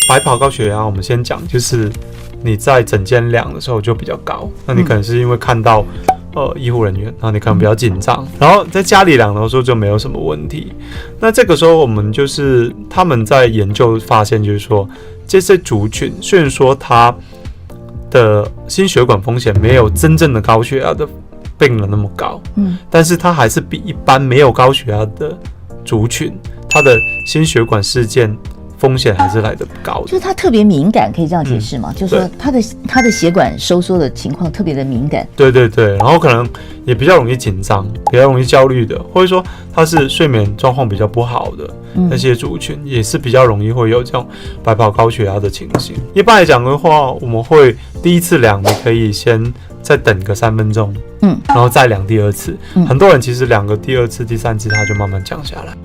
白袍高血压，我们先讲，就是你在诊间量的时候就比较高，那你可能是因为看到医护人员，然后你可能比较紧张，然后在家里量的时候就没有什么问题。那这个时候我们就是他们在研究发现，就是说这些族群虽然说它的心血管风险没有真正的高血压的病人那么高，但是它还是比一般没有高血压的族群，它的心血管事件风险还是来得高的，就是它特别敏感，可以这样解释吗？就是说它的血管收缩的情况特别的敏感。对对对，然后可能也比较容易紧张，比较容易焦虑的，或者说它是睡眠状况比较不好的那些族群，也是比较容易会有这种白袍高血压的情形。一般来讲的话，我们会第一次量，你可以先再等个3分钟，然后再量第二次。很多人其实量个第二次、第三次，它就慢慢降下来。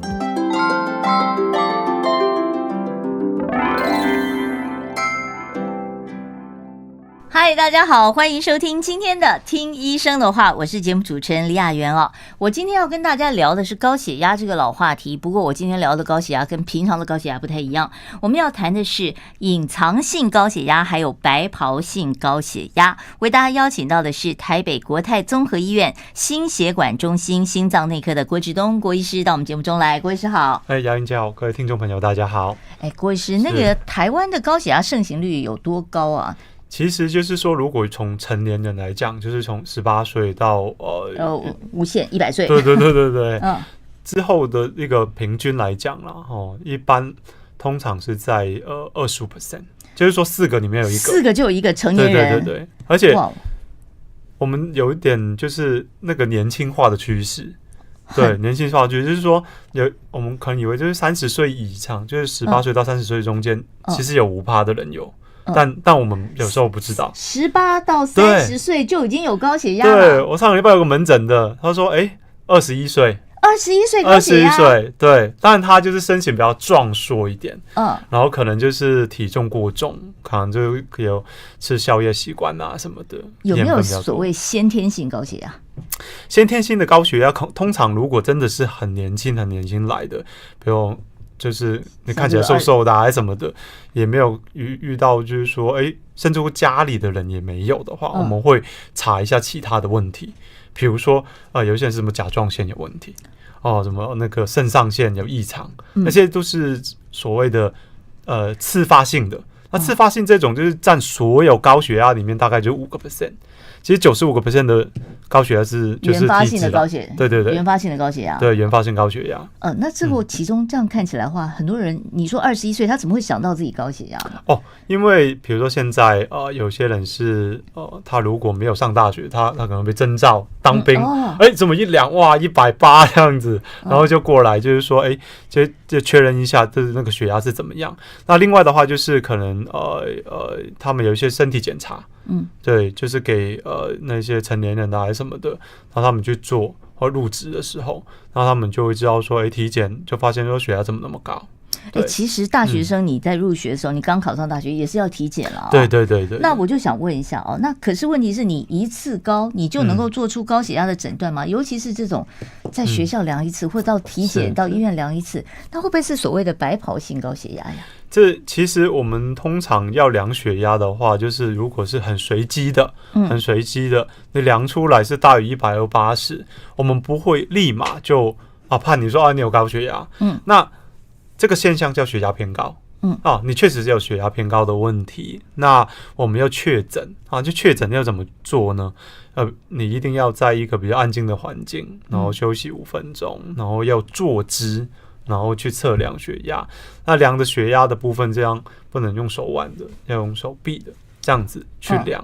嗨，大家好，欢迎收听今天的听医生的话，我是节目主持人李雅媛哦。我今天要跟大家聊的是高血压这个老话题，不过我今天聊的高血压跟平常的高血压不太一样。我们要谈的是隐藏性高血压，还有白袍性高血压。为大家邀请到的是台北国泰综合医院心血管中心心脏内科的郭志东郭医师到我们节目中来。郭医师好。雅媛姐好，各位听众朋友大家好。郭医师，那个台湾的高血压盛行率有多高啊？其实就是说，如果从成年人来讲，就是从18岁到无限100岁，对，之后的一个平均来讲啦，一般通常是在25%，就是说4个里面有一个，4个就有一个成年人，对，而且我们有一点就是那个年轻化的趋势。对，年轻化的趋势就是说，我们可能以为就是30岁以上，就是18岁到30岁中间，其实有5%的人有。但我们有时候不知道，18到30岁就已经有高血压了。对，我上个礼拜有个门诊的，他说，21岁，21岁高血压，21岁，对，当然他就是身形比较壮硕一点，然后可能就是体重过重，可能就有吃宵夜习惯啊什么的。有没有所谓先天性高血压？先天性的高血压，通常如果真的是很年轻来的，比如就是你看起来瘦瘦的还是什么的，也没有遇到就是说甚至乎家里的人也没有的话，我们会查一下其他的问题，比如说有些人是什么甲状腺有问题什么那个肾上腺有异常，那些都是所谓的次发性的。那次发性这种就是占所有高血压里面大概就5%。其实95% 的高血压就是原发性的高血压，对，原发性的高血压，对，原发性高血压。那这个其中这样看起来的话，很多人你说21岁，他怎么会想到自己高血压呢？因为比如说现在有些人是他如果没有上大学，他可能被征召当兵，怎么一量哇180这样子，然后就过来就是说就确认一下就是那个血压是怎么样。那另外的话就是可能他们有一些身体检查。对，就是给那些成年人还是什么的，然后他们去做或入职的时候，然后他们就会知道说，体检就发现说血压怎么那么高。其实大学生你在入学的时候，你刚考上大学也是要体检了。对。那我就想问一下那可是问题是你一次高，你就能够做出高血压的诊断吗？尤其是这种在学校量一次，或到体检到医院量一次，那会不会是所谓的白袍性高血压呀？这其实我们通常要量血压的话，就是如果是很随机的，你量出来是大于180，我们不会立马就判你说你有高血压。那这个现象叫血压偏高。你确实是有血压偏高的问题。那我们要确诊就确诊要怎么做呢？你一定要在一个比较安静的环境，然后休息5分钟，然后要坐姿。然后去测量血压，那量的血压的部分，这样不能用手腕的，要用手臂的，这样子去量。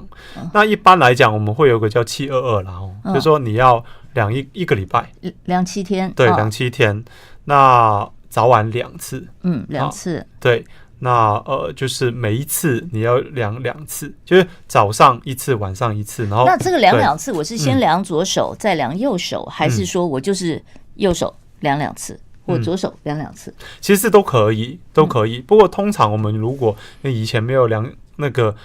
那一般来讲，我们会有个叫722啦，就是说你要量一个礼拜，量7天，对，量7天。那早晚2次，2次，对。那就是每一次你要量2次，就是早上1次，晚上1次。然后那这个量2次，我是先量左手，再量右手，还是说我就是右手量2次？或左手量2次，其实都可以。不过通常我们如果以前没有量那个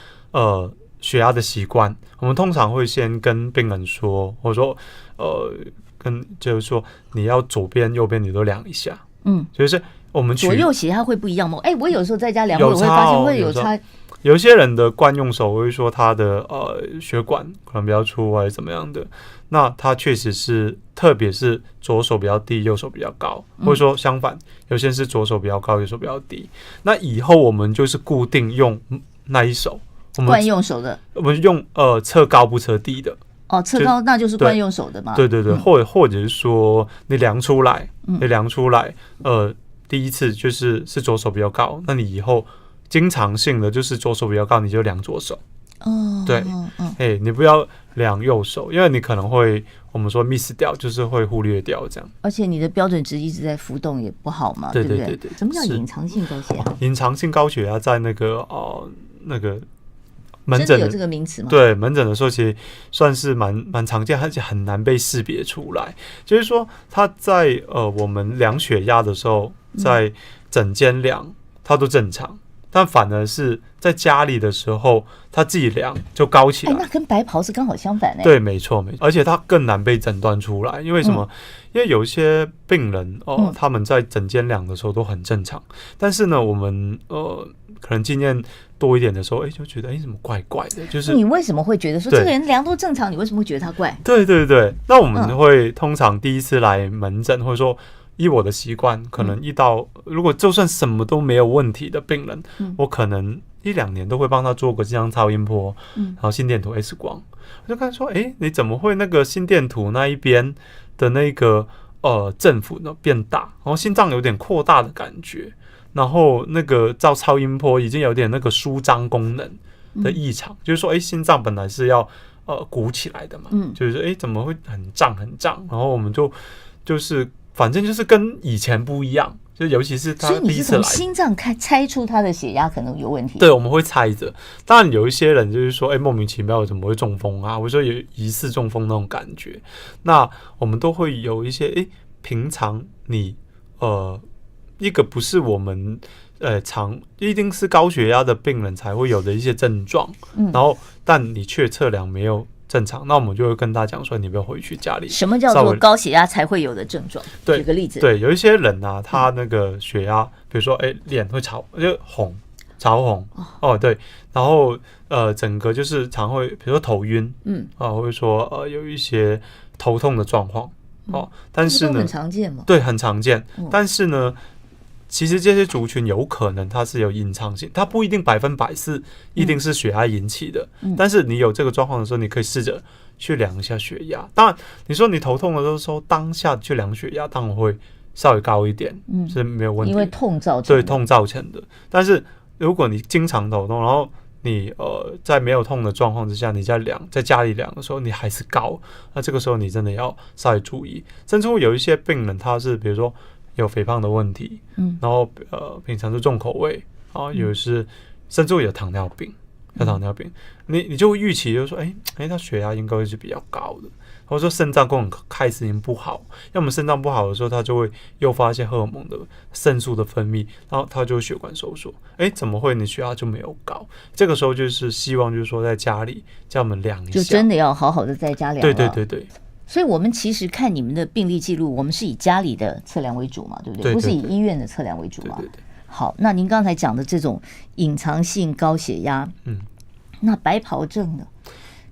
血压的习惯，我们通常会先跟病人说，或者说就是说你要左边右边你都量一下。就是我们左右血压会不一样吗？我有时候在家量，我会发现会有差。有些人的惯用手会说他的血管可能比较粗还是怎么样的，那他确实是，特别是左手比较低，右手比较高，或者说相反，有些人是左手比较高，右手比较低。那以后我们就是固定用那一手，惯用手的，我们用测高不测低的。测高那就是惯用手的嘛。对对对，或者是说你量出来，第一次就是左手比较高，那你以后经常性的就是左手比较高，你就量左手。对，你不要量右手，因为你可能会我们说 miss 掉，就是会忽略掉这样。而且你的标准值一直在浮动也不好嘛，对不对？什么叫隐藏性高血压？隐藏性高血压在那个门诊真的有这个名词吗？对，门诊的时候其实算是蛮常见，而且很难被识别出来。就是说，它在我们量血压的时候，在诊间量它都正常，但反而是在家里的时候，他自己量就高起来。那跟白袍是刚好相反。对，没错，而且它更难被诊断出来，因为什么？因为有一些病人他们在诊间量的时候都很正常，但是呢，我们可能经验多一点的时候，就觉得怎么怪怪的？就是你为什么会觉得说这个人量都正常，你为什么会觉得他怪？对对对，那我们会通常第一次来门诊，或者说依我的习惯，可能如果就算什么都没有问题的病人，我可能1-2年都会帮他做个这样超音波，然后心电图 X 光，我就看说，你怎么会那个心电图那一边的那个振幅呢变大，然后心脏有点扩大的感觉，然后那个照超音波已经有点那个舒张功能的异常，就是说，心脏本来是要鼓起来的嘛，就是怎么会很胀，然后我们就是反正就是跟以前不一样。就尤其是他第一次来，所以你是从心脏猜出他的血压可能有问题。对，我们会猜着。当然有一些人就是说，莫名其妙怎么会中风啊？或者说有疑似中风那种感觉。那我们都会有一些平常你一个不是我们一定是高血压的病人才会有的一些症状，然后但你却测量没有正常，那我们就会跟他讲说，你不要回去家里。什么叫做高血压才会有的症状？举个例子。对，有一些人啊，他那个血压，比如说脸会潮红，对，然后整个就是常会，比如说头晕，或者说有一些头痛的状况，但是呢，很常见嘛。对，很常见，但是呢。其实这些族群有可能它是有隐藏性，它不一定100%是一定是血压引起的，但是你有这个状况的时候，你可以试着去量一下血压。当然，你说你头痛的时候，当下去量血压，当然会稍微高一点，是没有问题，因为痛造成的。对，痛造成的。但是如果你经常头痛，然后你在没有痛的状况之下，你在家里量的时候，你还是高，那这个时候你真的要稍微注意。甚至有一些病人，他是比如说有肥胖的问题，然后平常是重口味，有是甚至有糖尿病，你就会预期就是说，他血压应该会是比较高的，或者说肾脏功能开始已经不好，要么肾脏不好的时候，它就会诱发一些荷尔蒙的肾素的分泌，然后它就会血管收缩，怎么会你血压就没有高？这个时候就是希望就是说在家里叫我们量一下，就真的要好好的在家量了。对。所以我们其实看你们的病历记录，我们是以家里的测量为主嘛，对不对？不是以医院的测量为主嘛。对。好，那您刚才讲的这种隐藏性高血压，那白袍症呢？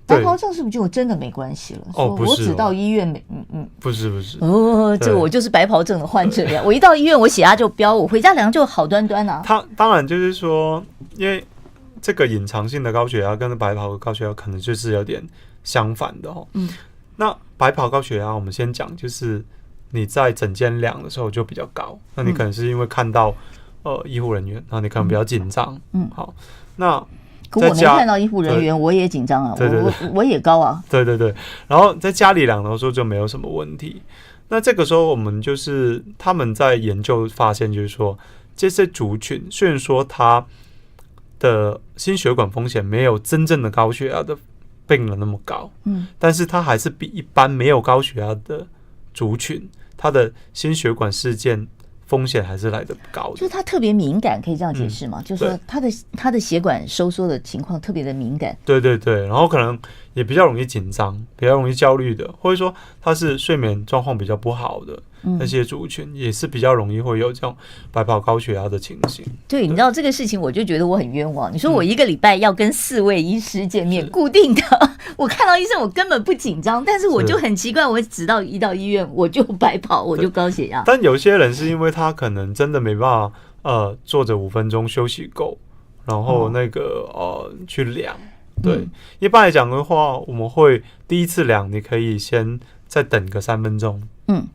白袍症是不是就真的没关系了？不是，我只到医院不是。这个我就是白袍症的患者呀！我一到医院，我血压就飙，我回家量就好端端啊。它当然就是说，因为这个隐藏性的高血压跟白袍的高血压可能就是有点相反的那白袍高血压，我们先讲，就是你在诊间量的时候就比较高，那你可能是因为看到医护人员，然后你可能比较紧张。好，那可我没看到医护人员，我也紧张啊，我也高啊。对，然后在家里量的时候就没有什么问题。那这个时候我们就是他们在研究发现，就是说这些族群虽然说他的心血管风险没有真正的高血压的病人那么高，但是它还是比一般没有高血压的族群，它的心血管事件风险还是来得高的。就是它特别敏感，可以这样解释吗？就是说它的血管收缩的情况特别的敏感。对对对，然后可能也比较容易紧张，比较容易焦虑的，或者说他是睡眠状况比较不好的那些族群，也是比较容易会有这种白袍高血压的情形。对，你知道这个事情，我就觉得我很冤枉。你说我一个礼拜要跟4位医师见面，固定的，我看到医生我根本不紧张，但是我就很奇怪，我只一到医院我就白袍，我就高血压。但有些人是因为他可能真的没办法坐着5分钟休息够，然后去量。对，一般来讲的话，我们会第一次量，你可以先再等个3分钟，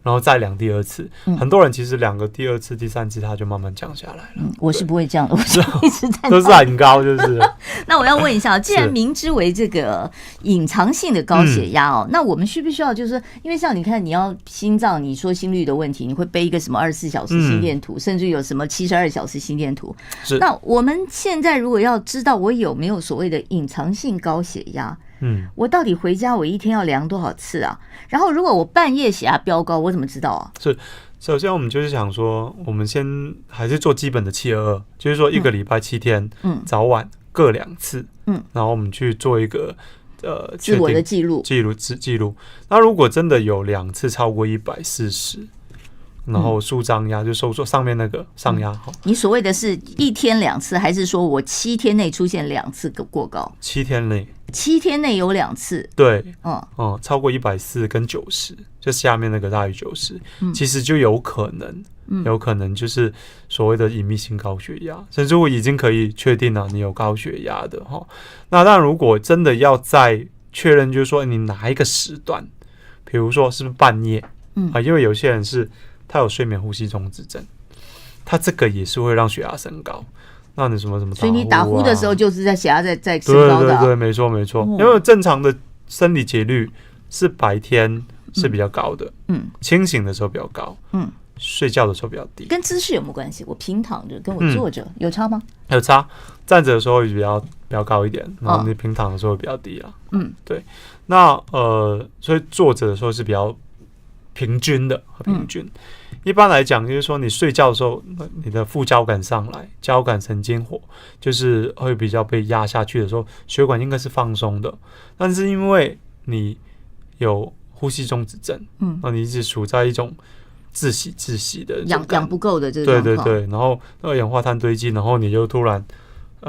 然后再量第二次。很多人其实量个第二次、第三次，他就慢慢降下来了。我是不会这样的，我是一直在都是很高，就是。那我要问一下，既然明知为这个隐藏性的高血压那我们需不需要就是因为像你看，你要心脏，你说心率的问题，你会背一个什么24小时心电图，甚至有什么72小时心电图。那我们现在如果要知道我有没有所谓的隐藏性高血压，我到底回家我一天要量多少次啊？然后如果我半夜血压飙高，我怎么知道啊？是，首先我们就是想说，我们先还是做基本的722，就是说一个礼拜7天，早晚各2次，然后我们去做一个自我的记录。那如果真的有2次超过140。然后舒张压就收缩上面那个上压。你所谓的是一天2次，还是说我7天内出现2次过高？7天内，7天内有2次。对，超过140跟90，就下面那个大于90，其实就有可能就是所谓的隐秘性高血压，甚至我已经可以确定了你有高血压的哈。那当然，如果真的要再确认，就是说你哪一个时段，比如说是不是半夜，因为有些人是。他有睡眠呼吸中止症，他这个也是会让血压升高。那你什么所以你打呼的时候就是在血压在升高的。对，没错。因为正常的生理节律是白天是比较高的，清醒的时候比较高，睡觉的时候比较低。跟姿势有没有关系？我平躺着跟我坐着有差吗？有差，站着的时候会比较高一点，然后你平躺的时候会比较低啦。对。那所以坐着的时候是比较平均的，一般来讲，就是说你睡觉的时候，你的副交感上来，交感神经火就是会比较被压下去的时候，血管应该是放松的。但是因为你有呼吸中止症，那你一直处在一种窒息的氧不够的这个状况，对，然后二氧化碳堆积，然后你就突然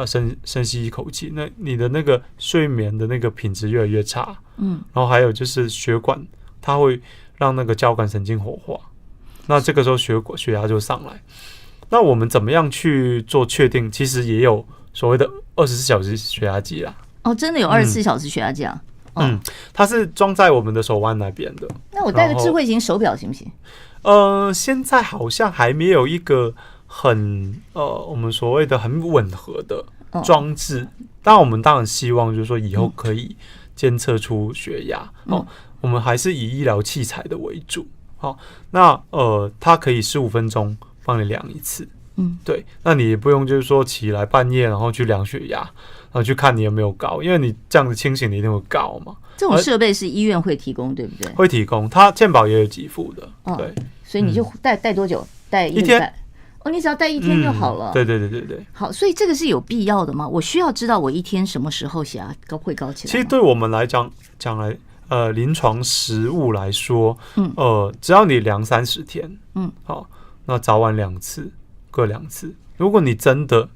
深吸一口气，那你的那个睡眠的那个品质越来越差，然后还有就是血管它会让那个交感神经活化，那这个时候血压就上来。那我们怎么样去做确定？其实也有所谓的24小时血压计啦。真的有24小时血压计啊？它是装在我们的手腕那边的。那我戴个智慧型手表行不行？现在好像还没有一个我们所谓的很吻合的装置。我们当然希望就是说以后可以监测出血压。我们还是以医疗器材的为主。那它可以15分钟帮你量一次。对，那你也不用就是说起来半夜然后去量血压，然后去看你有没有高，因为你这样子清醒你一定会高嘛。这种设备是医院会提供，对不对？会提供，它健保也有给付的。对，所以你就戴多久？戴1天。你只要戴1天就好了。对。好，所以这个是有必要的吗？我需要知道我一天什么时候血压会高起来吗？其实对我们来讲临床实务来说，只要你量30天，好，那早晚2次，各2次。如果你真的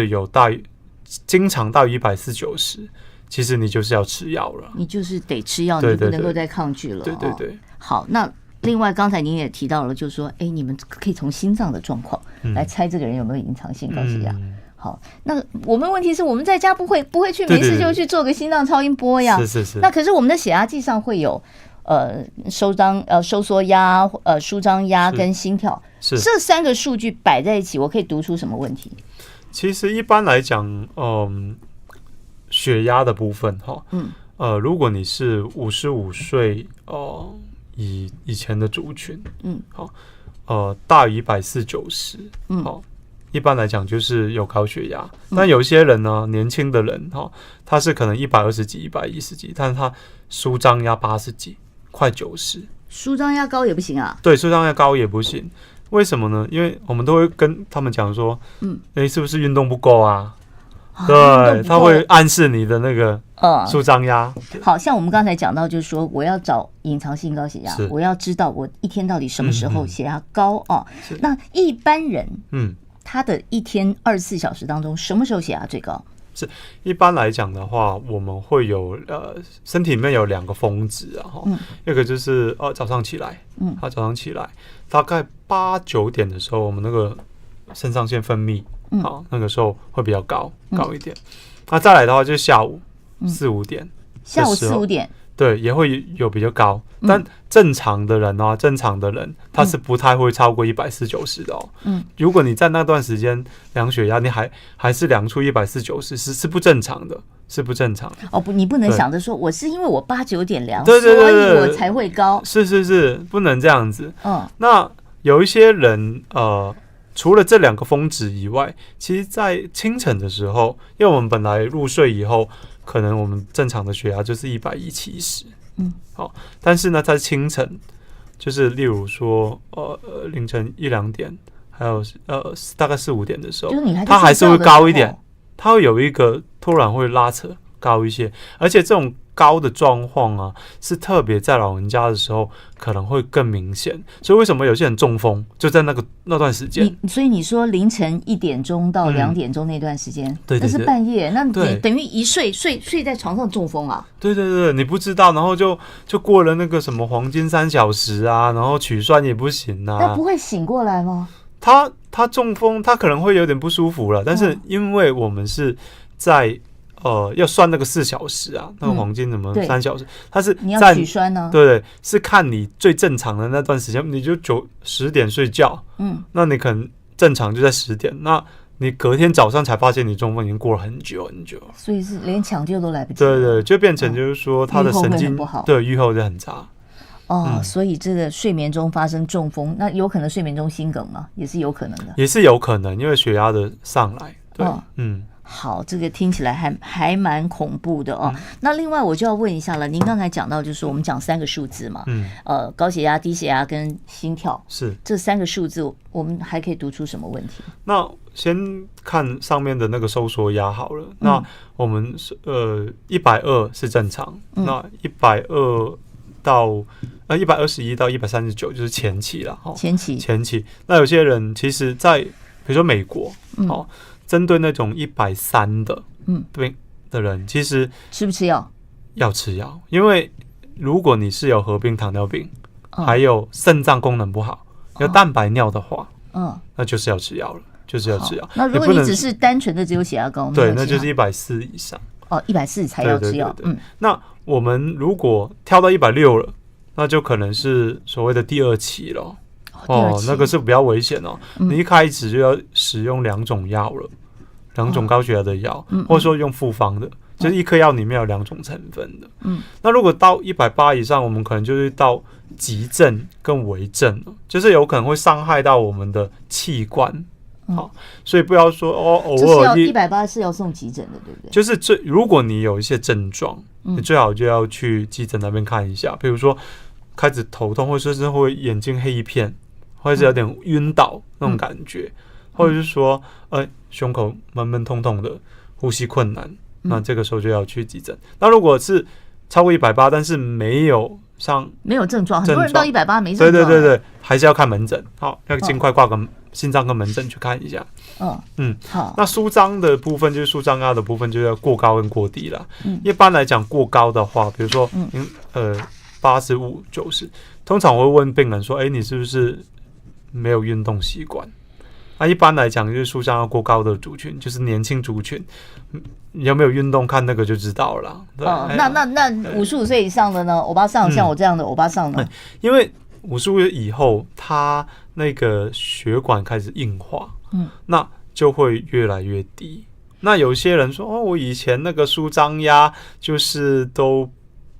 有经常大于140-90，其实你就是要吃药了，你就是得吃药，你不能够再抗拒了。对。好，那另外刚才您也提到了，就是说，你们可以从心脏的状况来猜这个人有没有隐藏性高血压。好，那我们问题是我们在家不会去没事就去做个心脏超音波呀。是。那可是我们的血压计上会有收缩压、舒张压跟心跳，这3个数据摆在一起，我可以读出什么问题？其实一般来讲，血压的部分如果你是55岁以前的族群，大于140-90，一般来讲就是有高血压。但有些人呢，年轻的人他是可能120几、110几，但是他舒张压80几，快90。舒张压高也不行啊？对，舒张压高也不行。为什么呢？因为我们都会跟他们讲说，是不是运动不够啊？对，他会暗示你的那个舒张压。好像我们刚才讲到，就是说我要找隐藏性高血压，我要知道我一天到底什么时候血压高哦。那一般人，他的一天24小时当中，什么时候血压最高？是一般来讲的话，我们会有身体里面有2个峰值啊，一个就是早上起来，早上起来大概8、9点的时候，我们那个肾上腺分泌。那个时候会比较高一点。那再来的话就是下午4、5点，下午4、5点，对，也会有比较高。但正常的人他是不太会超过140、90的哦。如果你在那段时间量血压，你还是量出140、90，是不正常的，是不正常的。哦，不，你不能想着说我是因为我8、9点量，所以我才会高。是，不能这样子。那有一些人除了这2个峰值以外，其实在清晨的时候，因为我们本来入睡以后，可能我们正常的血压就是170，好，但是呢，在清晨，就是例如说凌晨1、2点，还有大概4、5点的时候，它还是会高一点，它会有一个突然会拉扯高一些，而且这种高的状况啊，是特别在老人家的时候可能会更明显。所以为什么有些人中风就在那段时间？所以你说凌晨1点钟到2点钟那段时间，那是半夜，那你等于一睡在床上中风啊？对，你不知道，然后就过了那个什么黄金3小时啊，然后取栓也不行啊，那不会醒过来吗？他中风，他可能会有点不舒服了，但是因为我们是在要算那个4小时啊，那个黄金怎么3小时？它是你要取栓呢？对，是看你最正常的那段时间，你就10点睡觉，那你可能正常就在10点，那你隔天早上才发现你中风已经过了很久很久，所以是连抢救都来不及。对，就变成就是说他的神经对预后就很差。所以这个睡眠中发生中风，那有可能睡眠中心梗吗？也是有可能的，也是有可能，因为血压的上来。对，好，这个听起来还蛮恐怖的哦。那另外我就要问一下了，您刚才讲到就是我们讲3个数字嘛，高血压、低血压跟心跳，是这3个数字，我们还可以读出什么问题？那先看上面的那个收缩压好了。那我们120是正常，那120到121到139就是前期了。前期。那有些人其实在比如说美国，针对那种130的病的人，其实吃不吃药？要吃药，因为如果你是有合并糖尿病，还有肾脏功能不好，有蛋白尿的话，那就是要吃药了，就是要吃药。那如果你只是单纯的只有血压高，对，那就是140以上。140才要吃药。那我们如果跳到160了，那就可能是所谓的第2期了。那个是比较危险哦。你一开始就要使用2种药了，2种高血压的药，或者说用复方的，就是一颗药里面有2种成分的。那如果到180以上，我们可能就是到急症跟危症了，就是有可能会伤害到我们的器官。所以不要说偶尔180是要送急诊的，对不对？就是如果你有一些症状，你最好就要去急诊那边看一下，比如说开始头痛，或者是会眼睛黑一片，或者是有点晕倒那种感觉，或者是说胸口闷闷痛痛的，呼吸困难，那这个时候就要去急诊。那如果是超过180，但是没有症状，很多人到180没症状，对，还是要看门诊。好，要尽快挂个心脏跟门诊去看一下。好。那舒张的部分就是舒张压的部分，就要过高跟过低了。一般来讲，过高的话，比如说85、90，通常我会问病人说：“你是不是没有运动习惯？”那一般来讲，就是舒张压过高的族群，就是年轻族群，你有没有运动，看那个就知道了。那55岁以上的呢？欧巴桑，像我这样的欧巴桑呢？因为55岁以后，他那个血管开始硬化，那就会越来越低。那有些人说：“我以前那个舒张压就是都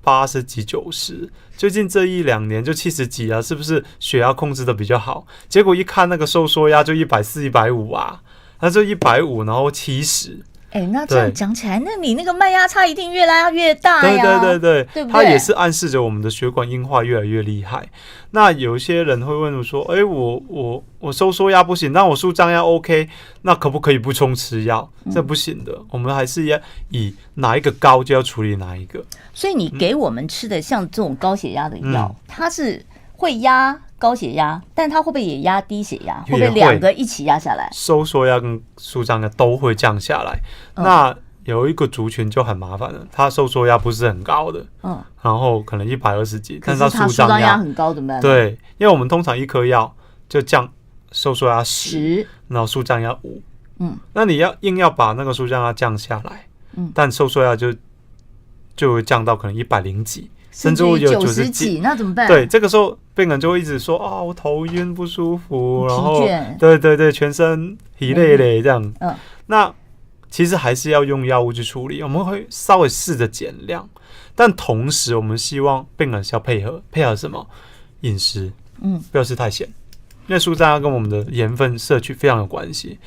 80几、90，最近这1、2年就70几啊，是不是血压控制的比较好？”结果一看那个收缩压就140、150啊，那就150，然后70，那这样讲起来，那你那个脉压差一定越拉越大呀。对，对不对？它也是暗示着我们的血管硬化越来越厉害。那有一些人会问我说，我收缩压不行，那我舒张压 OK， 那可不可以不冲吃药？这不行的，我们还是要以哪一个高就要处理哪一个。所以你给我们吃的像这种高血压的药，它是会压高血压，但它会不会也压低血压？会不会两个一起压下来？收缩压跟舒张压都会降下来。那有一个族群就很麻烦了，它收缩压不是很高的，然后可能120几，但是它舒张压很高，怎么办？对，因为我们通常一颗药就降收缩压10，然后舒张压5，那你硬要把那个舒张压降下来，但收缩压就会降到可能100几。甚至会有90几，那怎么办？对，这个时候病人就会一直说我头晕不舒服，然后疲倦，对，全身疲累这样。那其实还是要用药物去处理，我们会稍微试着减量，但同时我们希望病人是要配合什么？饮食，不要吃太咸，因为舒张压跟我们的盐分摄取非常有关系。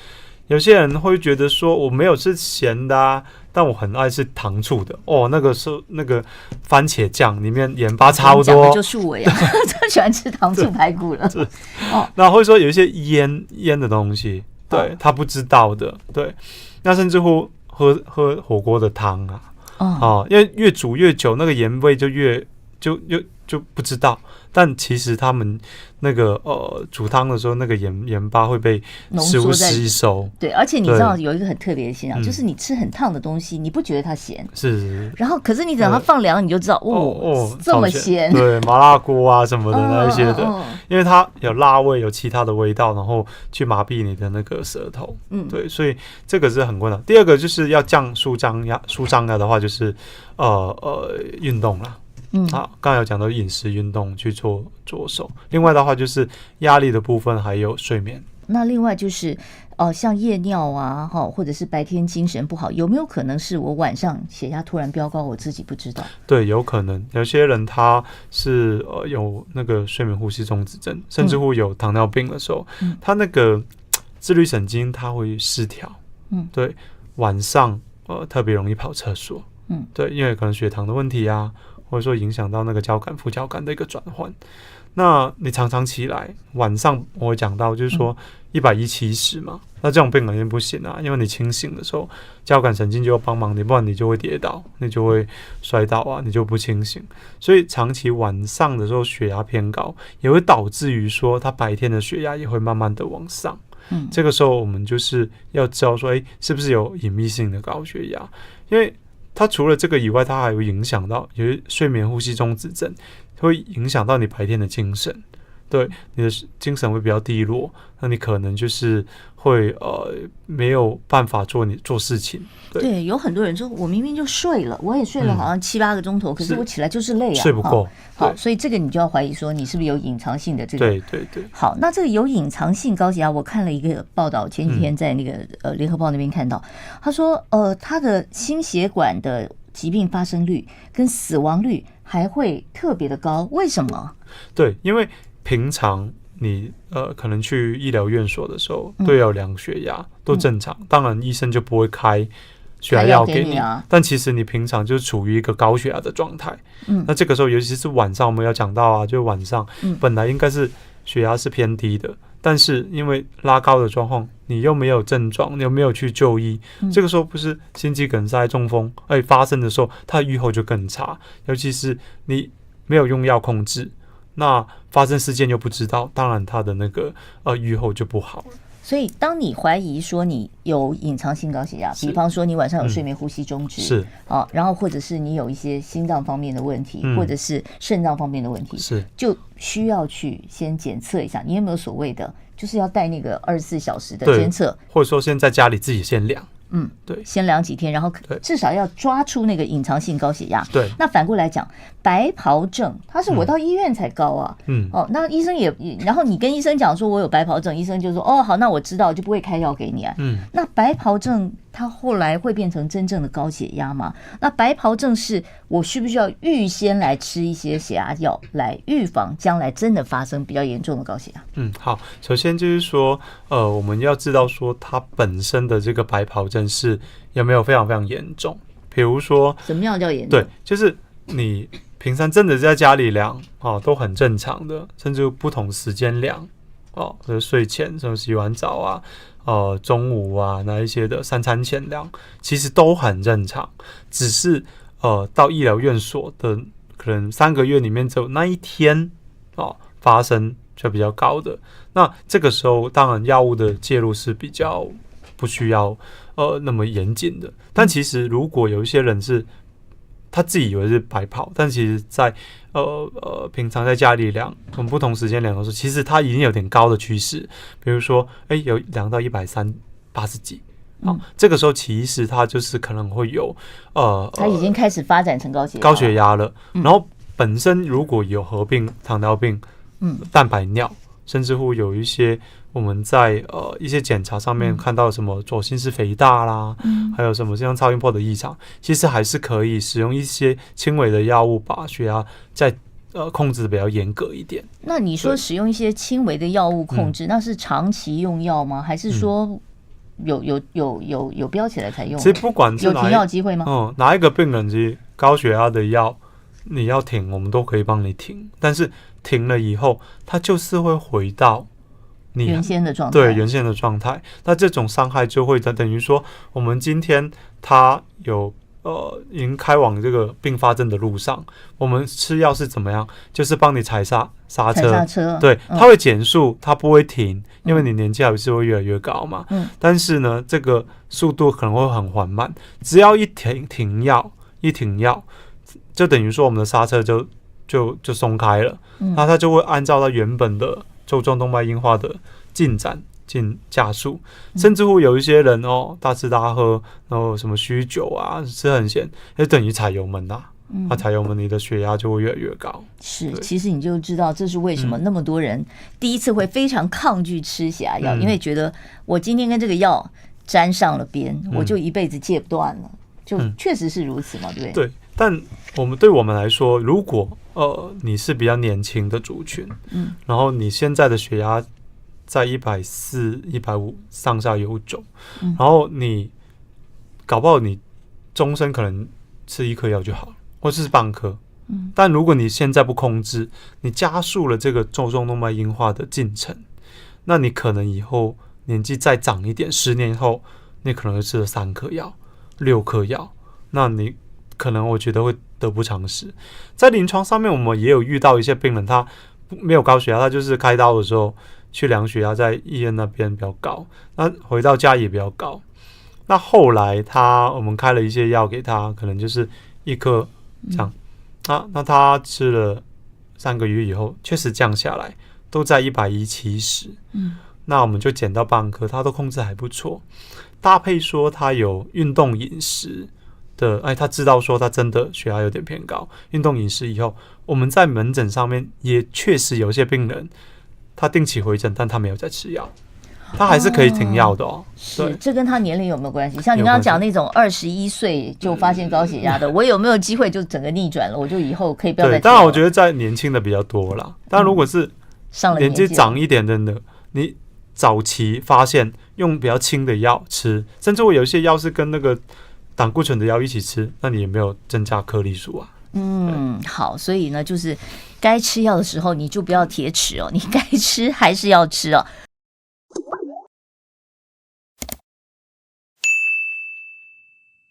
有些人会觉得说我没有吃咸的但我很爱吃糖醋的那个是那个番茄酱里面盐巴超多，讲的就是我呀，最喜欢吃糖醋排骨了。那会说有一些腌的东西，对他不知道的，对，那甚至乎喝火锅的汤因为越煮越久，那个盐味就不知道。但其实他们那个煮汤的时候，那个盐巴会被食物吸收。对，而且你知道有一个很特别的现象，就是你吃很烫的东西，你不觉得它咸，是。然后可是你等它放凉，你就知道这么咸。对，麻辣锅什么的那一些的，因为它有辣味，有其他的味道，然后去麻痹你的那个舌头。对，所以这个是很困难。第二个就是要降舒张压的话，就是运动啦。刚才有讲到饮食、运动去做着手。另外的话就是压力的部分，还有睡眠。那另外就是像夜尿或者是白天精神不好，有没有可能是我晚上血压突然飙高，我自己不知道？对，有可能。有些人他是有那个睡眠呼吸中止症，甚至乎有糖尿病的时候，他那个自律神经它会失调。对，晚上特别容易跑厕所。对，因为可能血糖的问题或者说影响到那个交感副交感的一个转换。那你常常起来，晚上我会讲到就是说170嘛，那这种病人不行因为你清醒的时候交感神经就要帮忙你，不然你就会跌倒，你就会摔倒你就不清醒。所以长期晚上的时候血压偏高，也会导致于说他白天的血压也会慢慢的往上。这个时候我们就是要知道说是不是有隐秘性的高血压，因为它除了这个以外，它还会影响到有些睡眠呼吸中止症，会影响到你白天的精神。对，你的精神会比较低落，那你可能就是会没有办法做事情。对，有很多人说我明明就睡了，我也睡了好像7-8个钟头，可是我起来就是累睡不够。好，所以这个你就要怀疑说你是不是有隐藏性的这个。对。好，那这个有隐藏性高血压，我看了一个报道，前几天在那个联合报那边看到，他说他的心血管的疾病发生率跟死亡率还会特别的高，为什么？对，因为平常你可能去医疗院所的时候都要量血压，都正常，当然医生就不会开血压药给你但其实你平常就处于一个高血压的状态。那这个时候尤其是晚上我们要讲到就晚上本来应该是血压是偏低的，但是因为拉高的状况，你又没有症状，你又没有去就医，这个时候不是心肌梗塞、中风发生的时候，它的预后就更差，尤其是你没有用药控制，那发生事件又不知道，当然它的那个预后就不好了。所以当你怀疑说你有隐藏性高血压，比方说你晚上有睡眠呼吸中止，是然后或者是你有一些心脏方面的问题，或者是肾脏方面的问题，是就需要去先检测一下，你有没有所谓的就是要带那个24小时的监测，或者说先在家里自己先量。对，先量几天，然后至少要抓出那个隐藏性高血压。对，那反过来讲，白袍症，它是我到医院才高那医生也，然后你跟医生讲说我有白袍症，医生就说好，那我知道，就不会开药给你那白袍症它后来会变成真正的高血压吗？那白袍症是我需不需要预先来吃一些血压药来预防将来真的发生比较严重的高血压？好，首先就是说，我们要知道说它本身的这个白袍症是有没有非常非常严重。比如说，什么样叫严重？对，就是你平常真的在家里量都很正常的，甚至不同时间量就是睡前，什么洗完澡啊。中午啊，那一些的3餐前量，其实都很正常，只是到医疗院所的可能3个月里面只有那一天发生就比较高的。那这个时候，当然药物的介入是比较不需要那么严谨的。但其实如果有一些人是他自己以为是白袍，但其实在平常在家里量，我们不同时间量的时候，其实它已经有点高的趋势。比如说，有量到130、80几，这个时候其实它就是可能会有它已经开始发展成高血压了。然后本身如果有合并糖尿病、蛋白尿，甚至乎有一些我们在一些检查上面看到什么左心室肥大啦，还有什么像超音波的异常，其实还是可以使用一些轻微的药物把血压再控制的比较严格一点。那你说使用一些轻微的药物控制，那是长期用药吗？还是说有标起来才用？其实不管是有停药机会吗？哪一个病人其实高血压的药你要停，我们都可以帮你停，但是停了以后，它就是会回到你原先的状态，对原先的状态。那这种伤害就会等于说，我们今天他有已经开往这个并发症的路上，我们吃药是怎么样？就是帮你踩刹车，对，它会减速，它不会停，因为你年纪还是会越来越高嘛。但是呢，这个速度可能会很缓慢，只要一停药，就等于说我们的刹车就松开了，那它就会按照它原本的周状动脉硬化的进展加速，甚至乎有一些人大吃大喝，然后什么酗酒啊，吃很咸，就等于踩油门啊。踩油门，你的血压就会越来越高。是，其实你就知道这是为什么那么多人第一次会非常抗拒吃血压药，因为觉得我今天跟这个药沾上了边，我就一辈子戒不断了。就确实是如此嘛，对不对？对，但对我们来说，如果你是比较年轻的族群，然后你现在的血压在140、150上下游走，然后你搞不好你终身可能吃1颗药就好了，或是半颗。但如果你现在不控制，你加速了这个周状动脉硬化的进程，那你可能以后年纪再长一点，10年后你可能会吃了3颗药、6颗药，那你可能我觉得会得不偿失。在临床上面，我们也有遇到一些病人，他没有高血压，他就是开刀的时候去量血压，在医院那边比较高，那回到家也比较高。那后来我们开了一些药给他，可能就是1颗这样。那他吃了3个月以后，确实降下来，都在170。那我们就减到半颗，他都控制还不错。搭配说他有运动饮食的，他知道说他真的血压有点偏高，运动饮食以后，我们在门诊上面也确实有一些病人，他定期回诊，但他没有在吃药。他还是可以停药的是，这跟他年龄有没有关系？像你刚刚讲那种21岁就发现高血压的，我有没有机会就整个逆转了？我就以后可以不要再吃药了。对，当然我觉得在年轻的比较多啦。但如果是年纪长一点的，你早期发现用比较轻的药吃，甚至会有一些药是跟那个胆固醇的药一起吃，那你也没有增加颗粒数啊。好，所以呢，就是该吃药的时候你就不要铁齿哦，你该吃还是要吃哦。